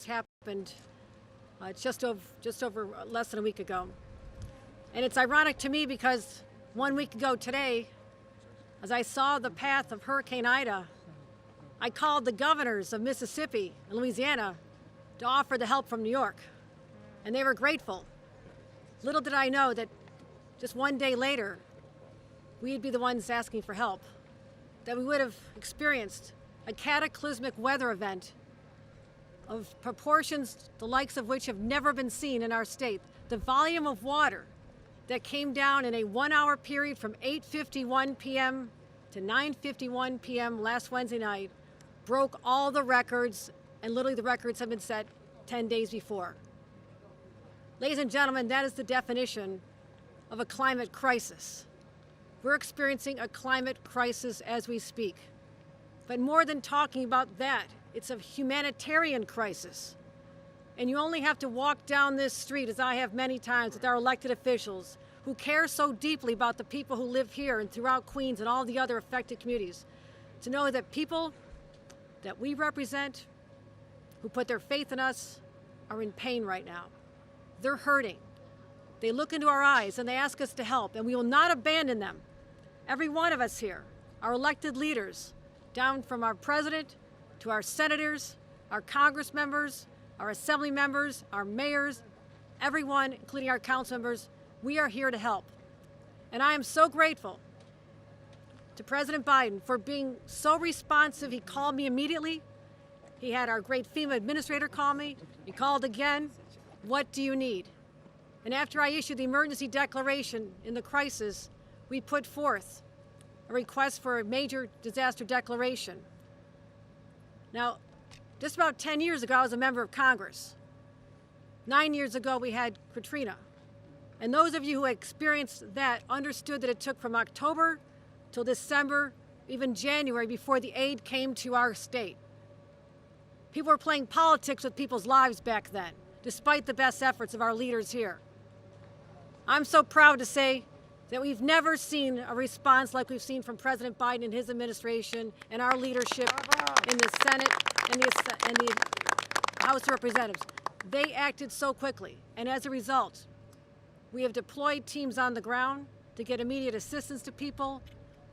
happened just over less than a week ago. And it's ironic to me because 1 week ago today, as I saw the path of Hurricane Ida, I called the governors of Mississippi and Louisiana to offer the help from New York, and they were grateful. Little did I know that just 1 day later, we'd be the ones asking for help, that we would have experienced a cataclysmic weather event of proportions the likes of which have never been seen in our state. The volume of water that came down in a 1 hour period from 8:51 p.m. to 9:51 p.m. last Wednesday night broke all the records, and literally the records have been set 10 days before. Ladies and gentlemen, that is the definition of a climate crisis. We're experiencing a climate crisis as we speak. But more than talking about that, it's a humanitarian crisis. And you only have to walk down this street, as I have many times, with our elected officials who care so deeply about the people who live here and throughout Queens and all the other affected communities, to know that people that we represent, who put their faith in us, are in pain right now. They're hurting. They look into our eyes and they ask us to help, and we will not abandon them. Every one of us here, our elected leaders, down from our president to our senators, our Congress members, our assembly members, our mayors, everyone, including our council members, we are here to help. And I am so grateful to President Biden for being so responsive. He called me immediately. He had our great FEMA administrator call me. He called again. What do you need? And after I issued the emergency declaration in the crisis, we put forth a request for a major disaster declaration. Now, just about 10 years ago, I was a member of Congress. 9 years ago, we had Katrina. And those of you who experienced that understood that it took from October till December, even January, before the aid came to our state. People were playing politics with people's lives back then, despite the best efforts of our leaders here. I'm so proud to say that we've never seen a response like we've seen from President Biden and his administration and our leadership in the Senate and the House of Representatives. They acted so quickly, and as a result, we have deployed teams on the ground to get immediate assistance to people,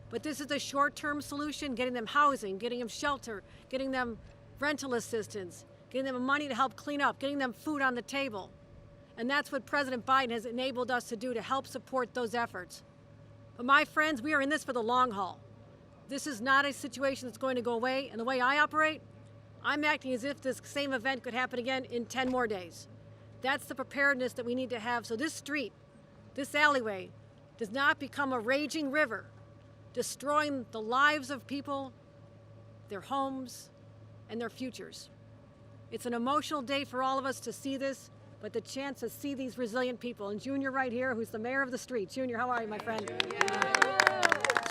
but this is a short-term solution, getting them housing, getting them shelter, getting them rental assistance, getting them money to help clean up, getting them food on the table. And that's what President Biden has enabled us to do to help support those efforts. But my friends, we are in this for the long haul. This is not a situation that's going to go away. And the way I operate, I'm acting as if this same event could happen again in 10 more days. That's the preparedness that we need to have. So this street, this alleyway, does not become a raging river, destroying the lives of people, their homes, and their futures. It's an emotional day for all of us to see this, but the chance to see these resilient people. And Junior right here, who's the mayor of the street. Junior, how are you, my friend?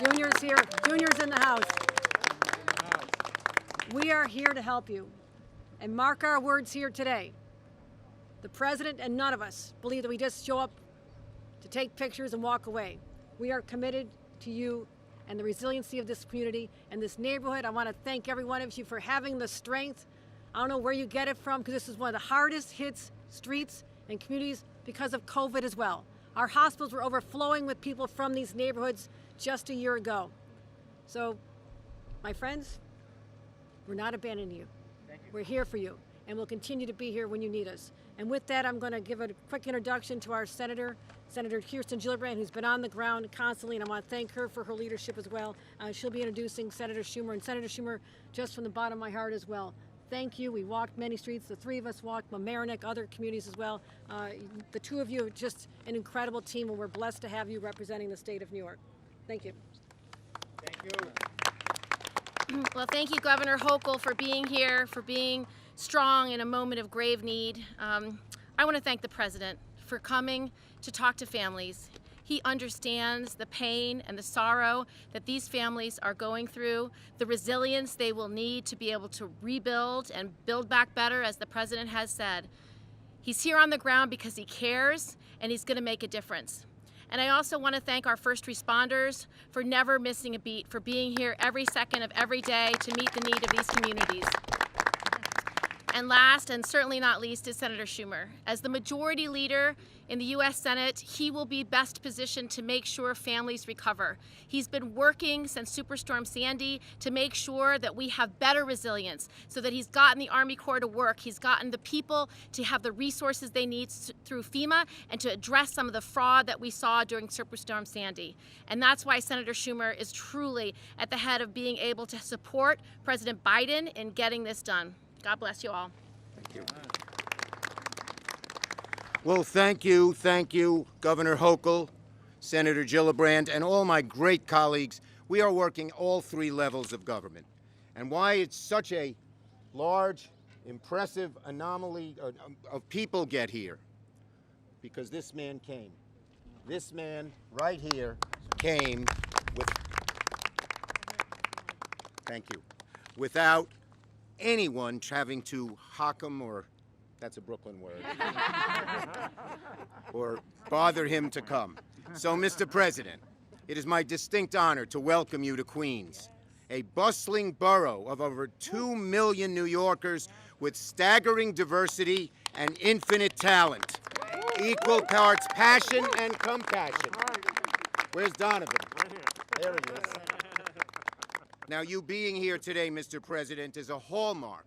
Junior's here. Junior's in the house. We are here to help you. And mark our words here today. The president and none of us believe that we just show up to take pictures and walk away. We are committed to you and the resiliency of this community and this neighborhood. I want to thank every one of you for having the strength. I don't know where you get it from, because this is one of the hardest hit streets and communities because of COVID as well. Our hospitals were overflowing with people from these neighborhoods just a year ago. So, my friends, we're not abandoning you. We're here for you, and we'll continue to be here when you need us. And with that, I'm going to give a quick introduction to our Senator Kirsten Gillibrand, who's been on the ground constantly, and I want to thank her for her leadership as well. She'll be introducing Senator Schumer, and Senator Schumer, just from the bottom of my heart as well. Thank you. We walked many streets. The three of us walked Mamaroneck, other communities as well. The two of you are just an incredible team, and we're blessed to have you representing the state of New York. Thank you. Thank you. Well, thank you, Governor Hochul, for being here, for being strong in a moment of grave need. I want to thank the President for coming to talk to families. He understands the pain and the sorrow that these families are going through, the resilience they will need to be able to rebuild and build back better, as the President has said. He's here on the ground because he cares, and he's going to make a difference. And I also want to thank our first responders for never missing a beat, for being here every second of every day to meet the need of these communities. And last, and certainly not least, is Senator Schumer. As the majority leader in the U.S. Senate, he will be best positioned to make sure families recover. He's been working since Superstorm Sandy to make sure that we have better resilience, so that he's gotten the Army Corps to work, he's gotten the people to have the resources they need through FEMA, and to address some of the fraud that we saw during Superstorm Sandy. And that's why Senator Schumer is truly at the head of being able to support President Biden in getting this done. God bless you all. Thank you. Well, thank you, Governor Hochul, Senator Gillibrand, and all my great colleagues. We are working all three levels of government. And why it's such a large, impressive anomaly of people get here, because this man came. This man right here came with, thank you, without anyone having to hock him, or that's a Brooklyn word, or bother him to come. So, Mr. President, it is my distinct honor to welcome you to Queens, a bustling borough of over 2 million New Yorkers with staggering diversity and infinite talent, equal parts passion and compassion. Where's Donovan? There he is. Now, you being here today, Mr. President, is a hallmark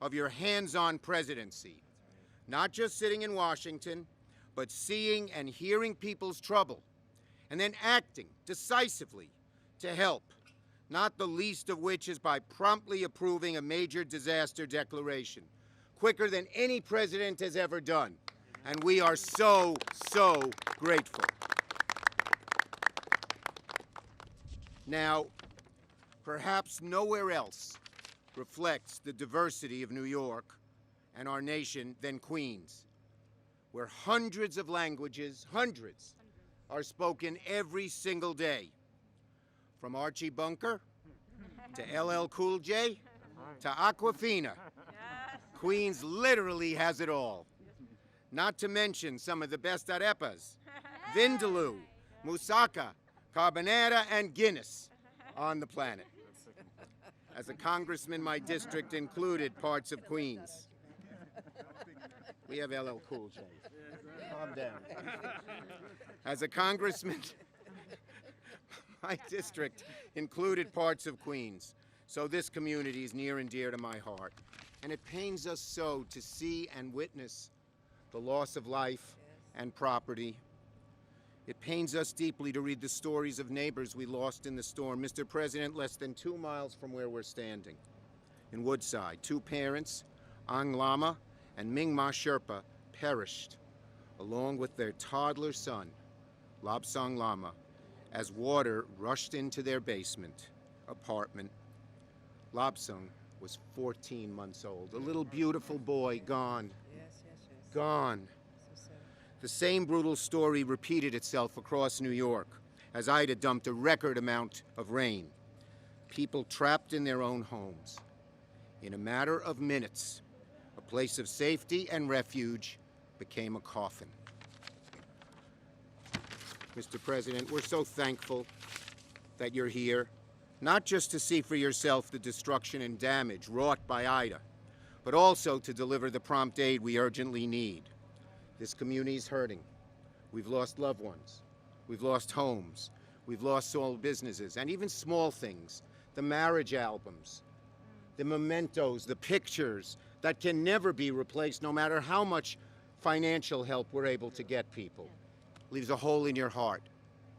of your hands-on presidency. Not just sitting in Washington, but seeing and hearing people's trouble, and then acting decisively to help, not the least of which is by promptly approving a major disaster declaration, quicker than any president has ever done. And we are so, so grateful. Now, perhaps nowhere else reflects the diversity of New York and our nation than Queens, where hundreds of languages, hundreds, are spoken every single day. From Archie Bunker to LL Cool J to Aquafina. Queens literally has it all. Not to mention some of the best arepas, Vindaloo, Moussaka, Carbonara, and Guinness on the planet. As a congressman, my district included parts of Queens. We have LL Cool J. Calm down. As a congressman, my district included parts of Queens, so this community is near and dear to my heart. And it pains us so to see and witness the loss of life and property. It pains us deeply to read the stories of neighbors we lost in the storm. Mr. President, less than 2 miles from where we're standing, in Woodside, 2 parents, Ang Lama and Ming Ma Sherpa, perished, along with their toddler son, Lobsang Lama, as water rushed into their basement apartment. Lobsang was 14 months old, a little beautiful boy gone. Gone. The same brutal story repeated itself across New York as Ida dumped a record amount of rain. People trapped in their own homes. In a matter of minutes, a place of safety and refuge became a coffin. Mr. President, we're so thankful that you're here, not just to see for yourself the destruction and damage wrought by Ida, but also to deliver the prompt aid we urgently need. This community is hurting. We've lost loved ones. We've lost homes. We've lost small businesses, and even small things, the marriage albums, the mementos, the pictures that can never be replaced no matter how much financial help we're able to get people. Leaves a hole in your heart,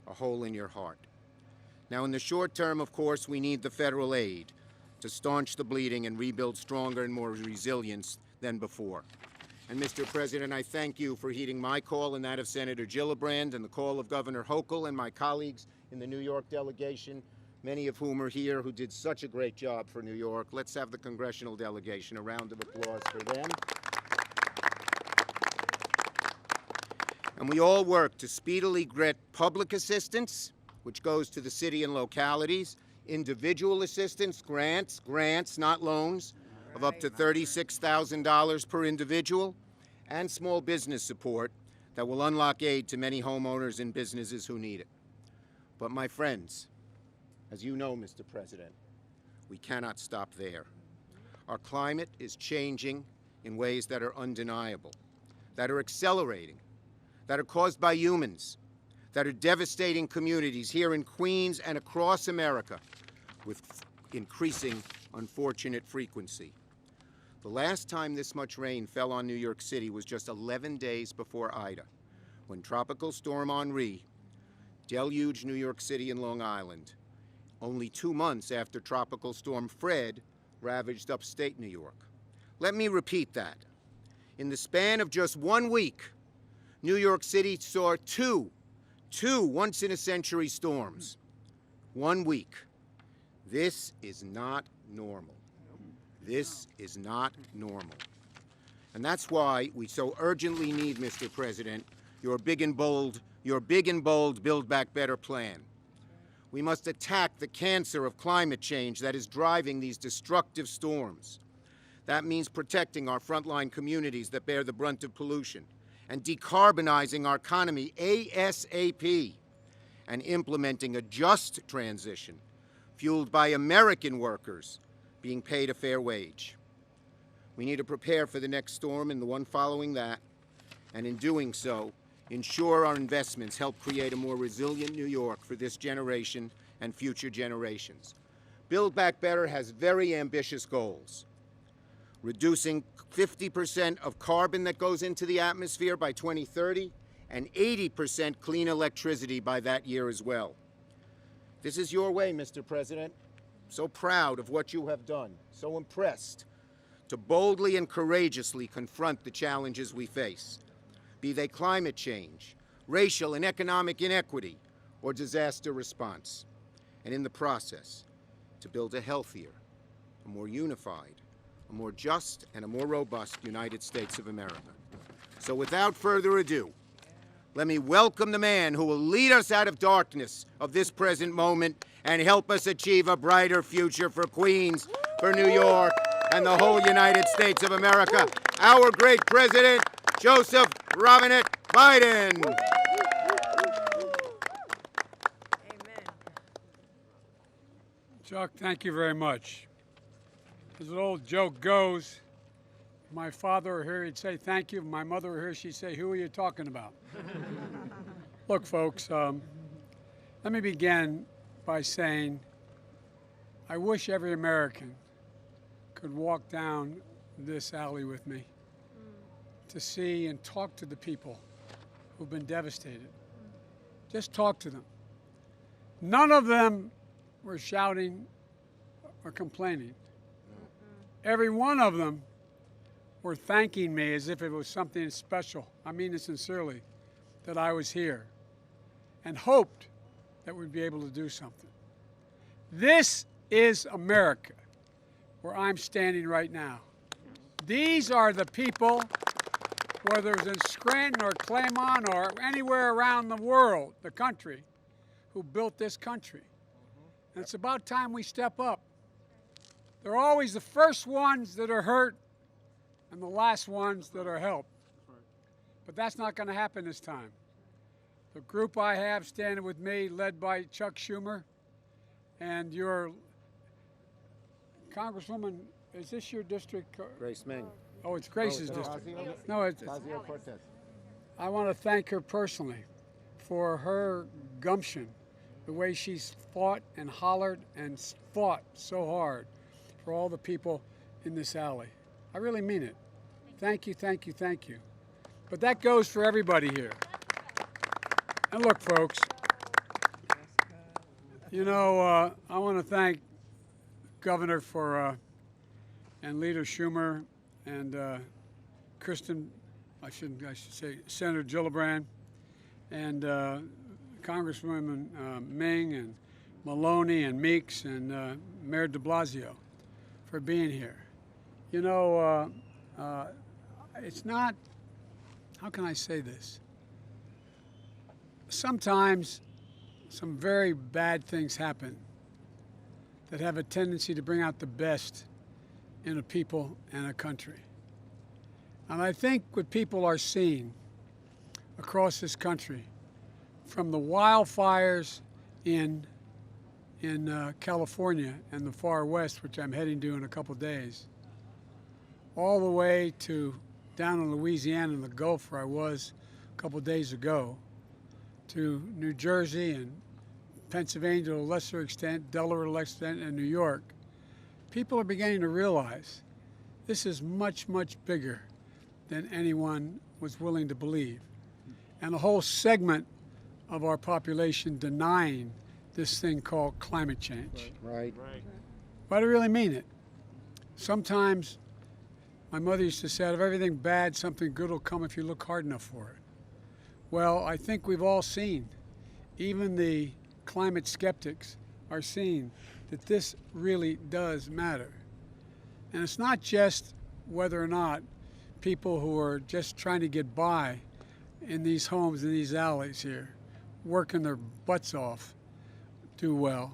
a hole in your heart. Now, in the short term, of course, we need the federal aid to staunch the bleeding and rebuild stronger and more resilience than before. And Mr. President, I thank you for heeding my call and that of Senator Gillibrand and the call of Governor Hochul and my colleagues in the New York delegation, many of whom are here, who did such a great job for New York. Let's have the congressional delegation. A round of applause for them. And we all work to speedily get public assistance, which goes to the city and localities, individual assistance, grants, not loans, of up to $36,000 per individual, and small business support that will unlock aid to many homeowners and businesses who need it. But my friends, as you know, Mr. President, we cannot stop there. Our climate is changing, in ways that are undeniable, that are accelerating, that are caused by humans, that are devastating communities here in Queens and across America with increasing unfortunate frequency. The last time this much rain fell on New York City was just 11 days before Ida, when Tropical Storm Henri deluged New York City and Long Island, only 2 months after Tropical Storm Fred ravaged upstate New York. Let me repeat that. In the span of just 1 week, New York City saw two once-in-a-century storms. 1 week. This is not normal. This is not normal. And that's why we so urgently need, Mr. President, your big and bold Build Back Better plan. We must attack the cancer of climate change that is driving these destructive storms. That means protecting our frontline communities that bear the brunt of pollution and decarbonizing our economy ASAP and implementing a just transition fueled by American workers being paid a fair wage. We need to prepare for the next storm and the one following that, and in doing so, ensure our investments help create a more resilient New York for this generation and future generations. Build Back Better has very ambitious goals. Reducing 50% of carbon that goes into the atmosphere by 2030 and 80% clean electricity by that year as well. This is your way, Mr. President. So proud of what you have done, so impressed to boldly and courageously confront the challenges we face, be they climate change, racial and economic inequity, or disaster response, and in the process, to build a healthier, a more unified, a more just, and a more robust United States of America. So without further ado, let me welcome the man who will lead us out of darkness of this present moment and help us achieve a brighter future for Queens, for New York, and the whole United States of America, our great President, Joseph Robinette Biden. Amen. Chuck, thank you very much. As an old joke goes, if my father were here, he'd say thank you. If my mother were here, she'd say, who are you talking about? Look, folks, let me begin by saying I wish every American could walk down this alley with me to see and talk to the people who've been devastated. Just talk to them. None of them were shouting or complaining. Every one of them were thanking me as if it was something special. I mean it sincerely, that I was here and hoped that we'd be able to do something. This is America, where I'm standing right now. These are the people, whether it's in Scranton or Claremont or anywhere around the world, the country, who built this country. And it's about time we step up. They're always the first ones that are hurt and the last ones that are helped. But that's not going to happen this time. The group I have standing with me, led by Chuck Schumer, and your Congresswoman, is this your district? Grace Meng. Oh, it's Grace's district. No, it's I want to thank her personally for her gumption, the way she's fought and hollered and fought so hard for all the people in this alley. I really mean it. Thank you, thank you, thank you. But that goes for everybody here. And look, folks, you know, I want to thank Governor for, and Leader Schumer and Kirsten, I should say Senator Gillibrand, and Congresswoman Ming and Maloney and Meeks and Mayor de Blasio for being here. You know, it's not, how can I say this? Sometimes some very bad things happen that have a tendency to bring out the best in a people and a country. And I think what people are seeing across this country, from the wildfires in California and the far west, which I'm heading to in a couple days, all the way to down in Louisiana in the Gulf where I was a couple days ago, to New Jersey and Pennsylvania to a lesser extent, Delaware to a lesser extent, and New York, people are beginning to realize this is much, much bigger than anyone was willing to believe. And a whole segment of our population denying this thing called climate change. Right. But I really mean it. Sometimes my mother used to say, out of everything bad, something good will come if you look hard enough for it. Well, I think we've all seen, even the climate skeptics are seeing that this really does matter. And it's not just whether or not people who are just trying to get by in these homes, in these alleys here, working their butts off, do well.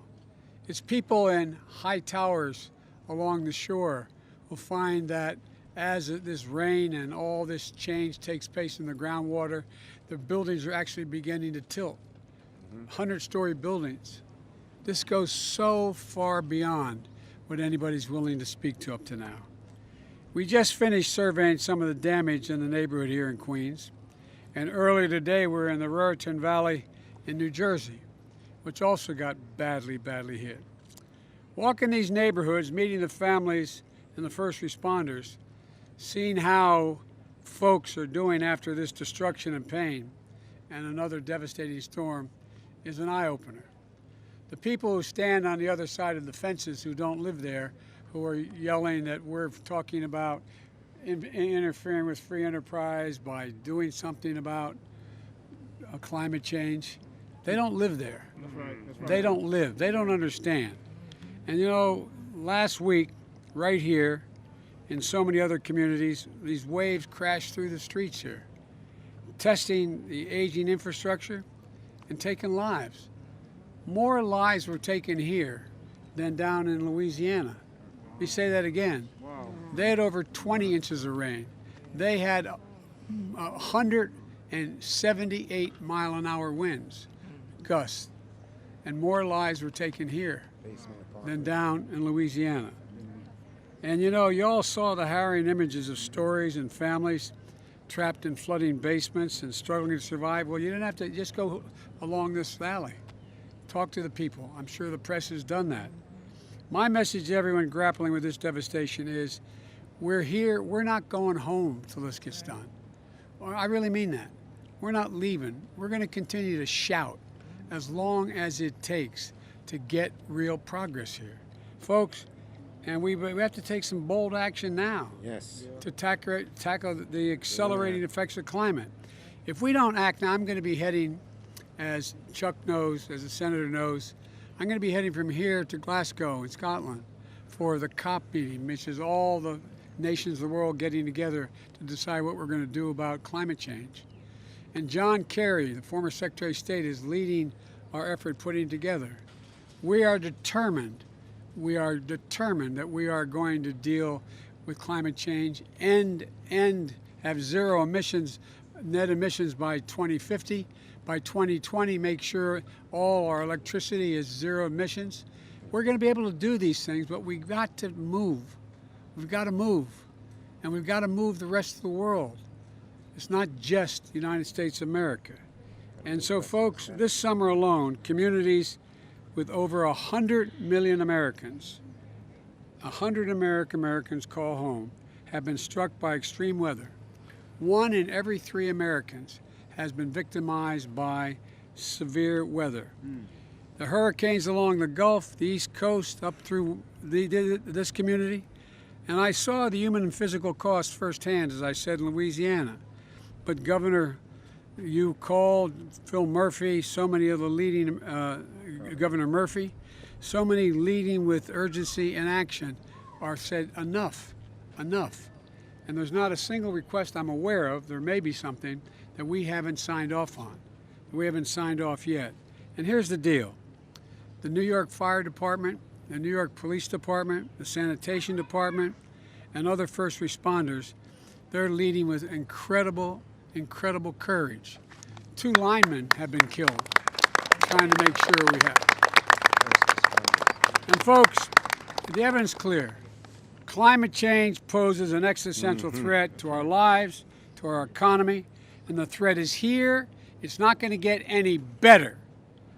It's people in high towers along the shore who find that as this rain and all this change takes place in the groundwater, the buildings are actually beginning to tilt. 100-story buildings. This goes so far beyond what anybody's willing to speak to up to now. We just finished surveying some of the damage in the neighborhood here in Queens, and earlier today we're in the Raritan Valley in New Jersey, which also got badly, badly hit. Walking these neighborhoods, meeting the families and the first responders, seeing how folks are doing after this destruction and pain and another devastating storm is an eye-opener. The people who stand on the other side of the fences who don't live there, who are yelling that we're talking about interfering with free enterprise by doing something about climate change, they don't live there. That's right. They don't live. They don't understand. And you know, last week, right here, in so many other communities, these waves crashed through the streets here, testing the aging infrastructure and taking lives. More lives were taken here than down in Louisiana. Let me say that again. Wow. They had over 20 inches of rain. They had 178 mile-an-hour winds, gusts, and more lives were taken here than down in Louisiana. And you know, you all saw the harrowing images of stories and families trapped in flooding basements and struggling to survive. Well, you didn't have to just go along this valley. Talk to the people. I'm sure the press has done that. My message to everyone grappling with this devastation is, we're here, we're not going home till this gets done. I really mean that. We're not leaving. We're going to continue to shout as long as it takes to get real progress here. Folks, and we have to take some bold action now. Yes. To tackle the accelerating effects of climate. If we don't act now, I'm going to be heading, as Chuck knows, as the senator knows, I'm going to be heading from here to Glasgow in Scotland for the COP meeting, which is all the nations of the world getting together to decide what we're going to do about climate change. And John Kerry, the former Secretary of State, is leading our effort putting together. We are determined that we are going to deal with climate change and have zero emissions, net emissions by 2050. By 2020, make sure all our electricity is zero emissions. We're going to be able to do these things, but we've got to move. We've got to move. And we've got to move the rest of the world. It's not just the United States of America. And so, folks, this summer alone, communities with over 100 million Americans, 100 Americans call home, have been struck by extreme weather. 1 in every 3 Americans has been victimized by severe weather. The hurricanes along the Gulf, the East Coast, up through this community, and I saw the human and physical costs firsthand, as I said, in Louisiana. But Governor, you called, Phil Murphy, so many of the leading, Governor Murphy, so many leading with urgency and action are said, enough, enough. And there's not a single request I'm aware of, there may be something, that we haven't signed off on. We haven't signed off yet. And here's the deal. The New York Fire Department, the New York Police Department, the Sanitation Department, and other first responders, they're leading with incredible courage. 2 linemen have been killed trying to make sure we have. And folks, the evidence is clear. Climate change poses an existential threat to our lives, to our economy, and the threat is here. It's not going to get any better.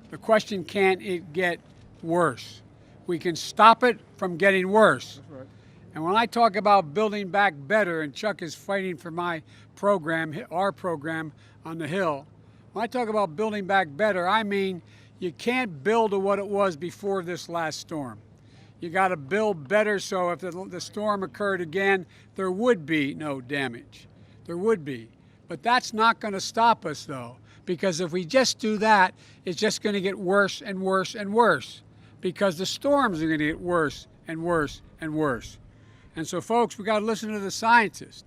The question, can it get worse? We can stop it from getting worse. That's right. And when I talk about building back better, and Chuck is fighting for my program, our program on the Hill, when I talk about building back better, I mean you can't build to what it was before this last storm. You got to build better so if the storm occurred again, there would be no damage. There would be. But that's not going to stop us, though, because if we just do that, it's just going to get worse and worse and worse, because the storms are going to get worse and worse and worse. And so, folks, we got to listen to the scientists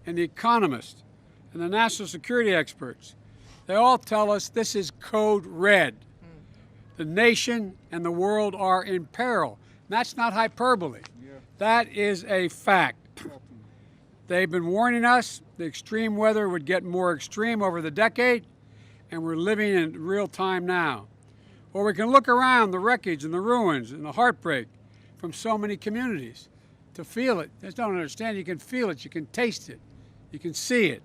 and the economists and the national security experts. They all tell us this is code red. The nation and the world are in peril. That's not hyperbole. That is a fact. They've been warning us the extreme weather would get more extreme over the decade, and we're living in real time now. Or we can look around the wreckage and the ruins and the heartbreak from so many communities to feel it. Just don't understand. You can feel it. You can taste it. You can see it.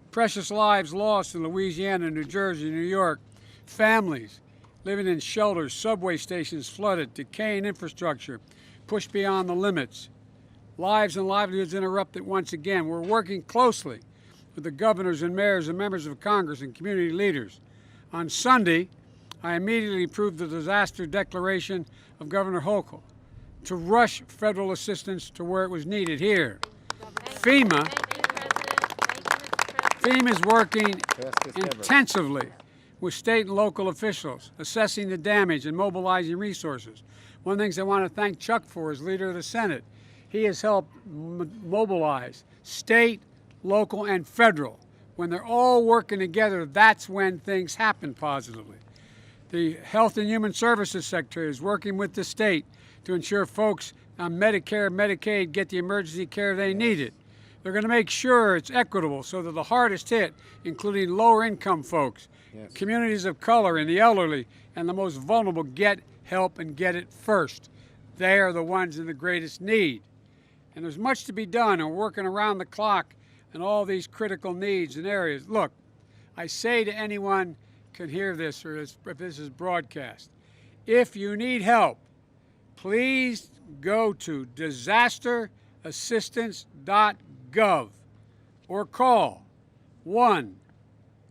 Precious lives lost in Louisiana, New Jersey, New York. Families living in shelters, subway stations flooded, decaying infrastructure pushed beyond the limits. Lives and livelihoods interrupted once again. We're working closely with the governors and mayors and members of Congress and community leaders. On Sunday, I immediately approved the disaster declaration of Governor Hochul to rush federal assistance to where it was needed here. FEMA is working intensively with state and local officials, assessing the damage and mobilizing resources. One of the things I want to thank Chuck for as leader of the Senate. He has helped mobilize state, local, and federal. When they're all working together, that's when things happen positively. The Health and Human Services Secretary is working with the state to ensure folks on Medicare and Medicaid get the emergency care they needed. They're going to make sure it's equitable so that the hardest hit, including lower income folks, communities of color and the elderly, and the most vulnerable get help and get it first. They are the ones in the greatest need. And there's much to be done, and we're working around the clock in all these critical needs and areas. Look, I say to anyone can hear this or if this is broadcast, if you need help, please go to disasterassistance.gov or call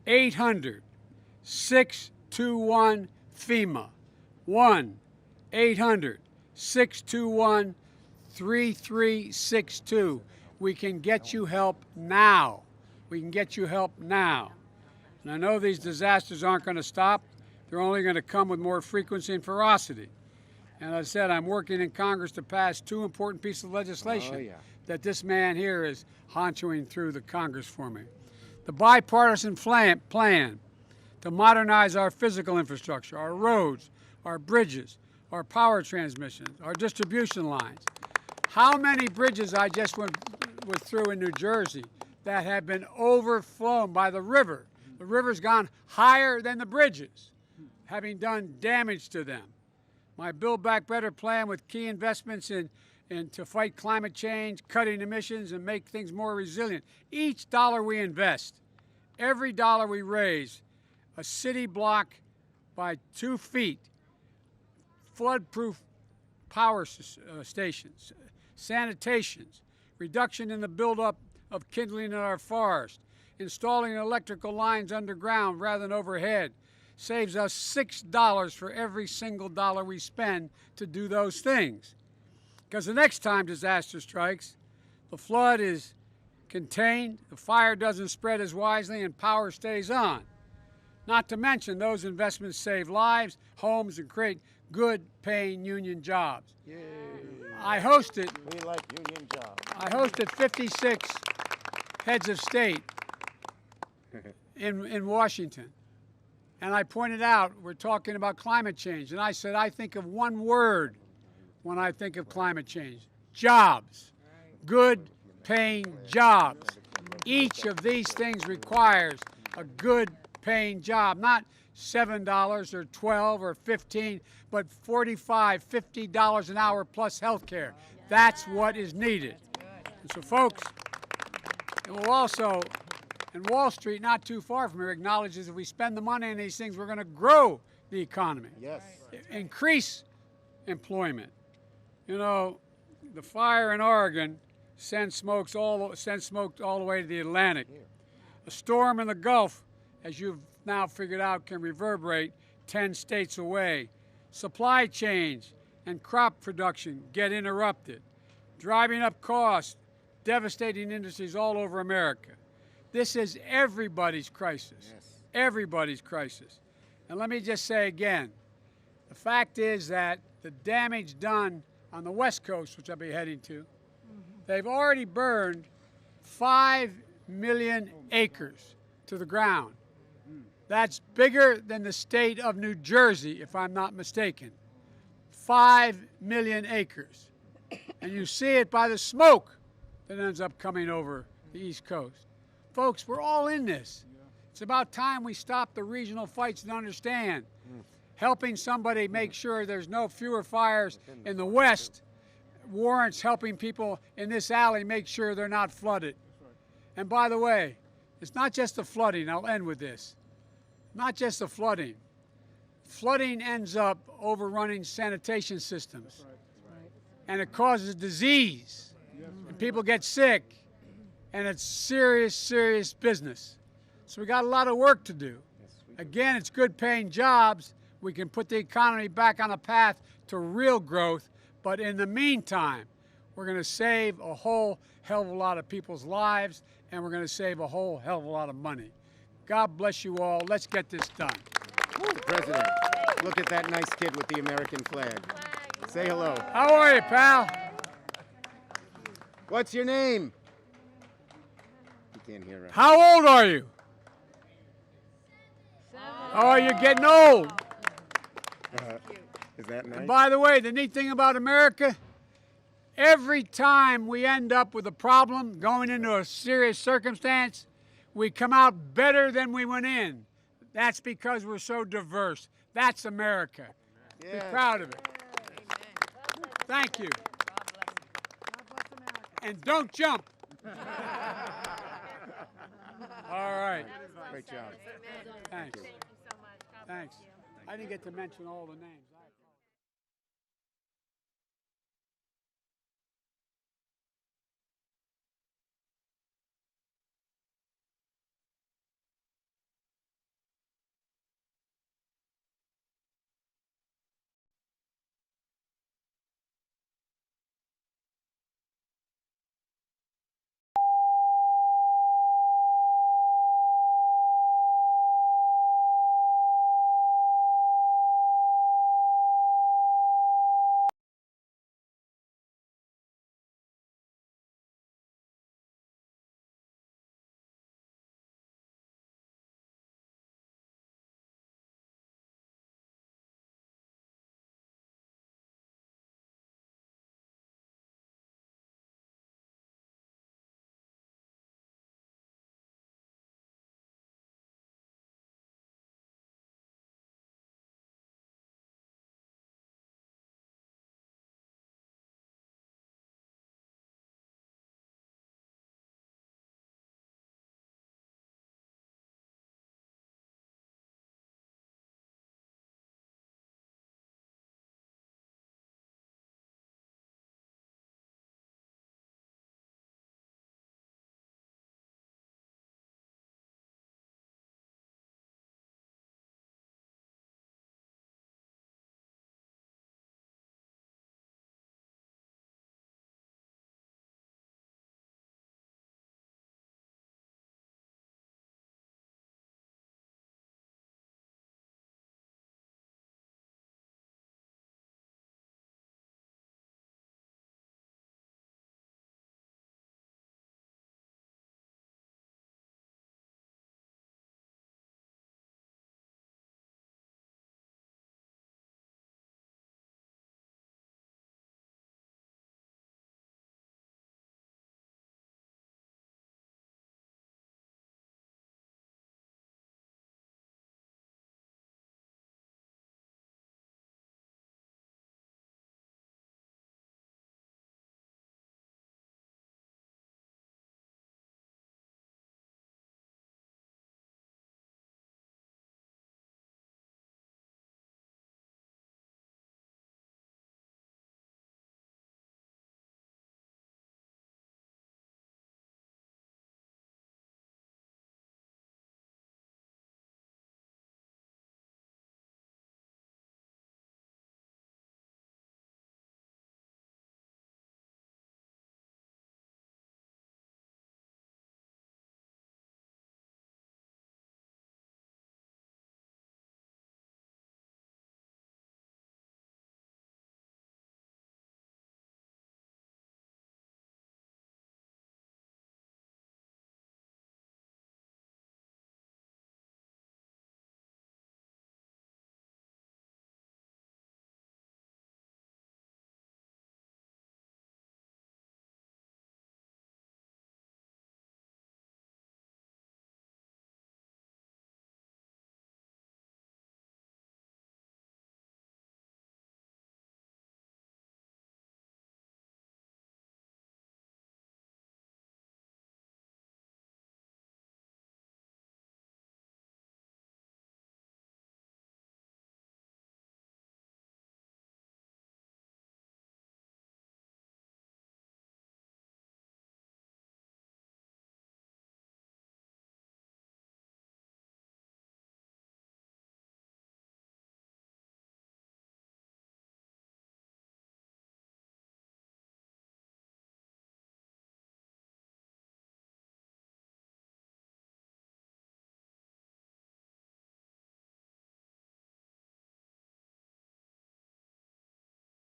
1-800-621-FEMA, 1-800-621-3362. We can get you help now. We can get you help now. And I know these disasters aren't going to stop. They're only going to come with more frequency and ferocity. And as I said, I'm working in Congress to pass two important pieces of legislation that this man here is honchoing through the Congress for me. The bipartisan plan to modernize our physical infrastructure, our roads, our bridges, our power transmissions, our distribution lines. How many bridges I just went through in New Jersey that have been overflown by the river. The river's gone higher than the bridges, having done damage to them. My Build Back Better plan with key investments in to fight climate change, cutting emissions, and make things more resilient. Each dollar we invest, every dollar we raise, a city block by 2 feet, flood-proof power stations, sanitations, reduction in the buildup of kindling in our forest, installing electrical lines underground rather than overhead, saves us $6 for every single dollar we spend to do those things. Because the next time disaster strikes, the flood is contained, the fire doesn't spread as wisely, and power stays on. Not to mention those investments save lives, homes, and create good-paying union jobs. Yay. I hosted 56 heads of state in Washington. And I pointed out, we're talking about climate change. And I said, I think of one word when I think of climate change: jobs. Good paying jobs. Each of these things requires a good paying job, not $7 or $12 or $15, but $45, $50 an hour plus health care. That's what is needed. And so, folks, it will also, and Wall Street, not too far from here, acknowledges if we spend the money on these things, we're going to grow the economy, Yes. increase employment. You know, the fire in Oregon sends smoke all the way to the Atlantic. A storm in the Gulf, as you've now figured out, can reverberate 10 states away. Supply chains and crop production get interrupted, driving up costs, devastating industries all over America. This is everybody's crisis. Yes. Everybody's crisis. And let me just say again, the fact is that the damage done on the West Coast, which I'll be heading to, they've already burned 5 million acres to the ground. That's bigger than the state of New Jersey, if I'm not mistaken. 5 million acres. And you see it by the smoke that ends up coming over the East Coast. Folks, we're all in this. It's about time we stop the regional fights and understand. Helping somebody make sure there's no fewer fires in the West warrants helping people in this alley make sure they're not flooded. And by the way, it's not just the flooding. I'll end with this. Not just the flooding. Flooding ends up overrunning sanitation systems. And it causes disease. And people get sick. And it's serious, serious business. So we got a lot of work to do. Again, it's good paying jobs. We can put the economy back on a path to real growth. But in the meantime, we're going to save a whole hell of a lot of people's lives, and we're going to save a whole hell of a lot of money. God bless you all. Let's get this done. Mr. President, look at that nice kid with the American flag. Say hello. How are you, pal? What's your name? You can't hear us. How old are you? Oh, you're getting old. Is that nice? And by the way, the neat thing about America, every time we end up with a problem, going into a serious circumstance, we come out better than we went in. That's because we're so diverse. That's America. Be proud of it. Thank you. And don't jump. All right. Great job. Thanks. Thank you so much. God bless Thanks. you. I didn't get to mention all the names.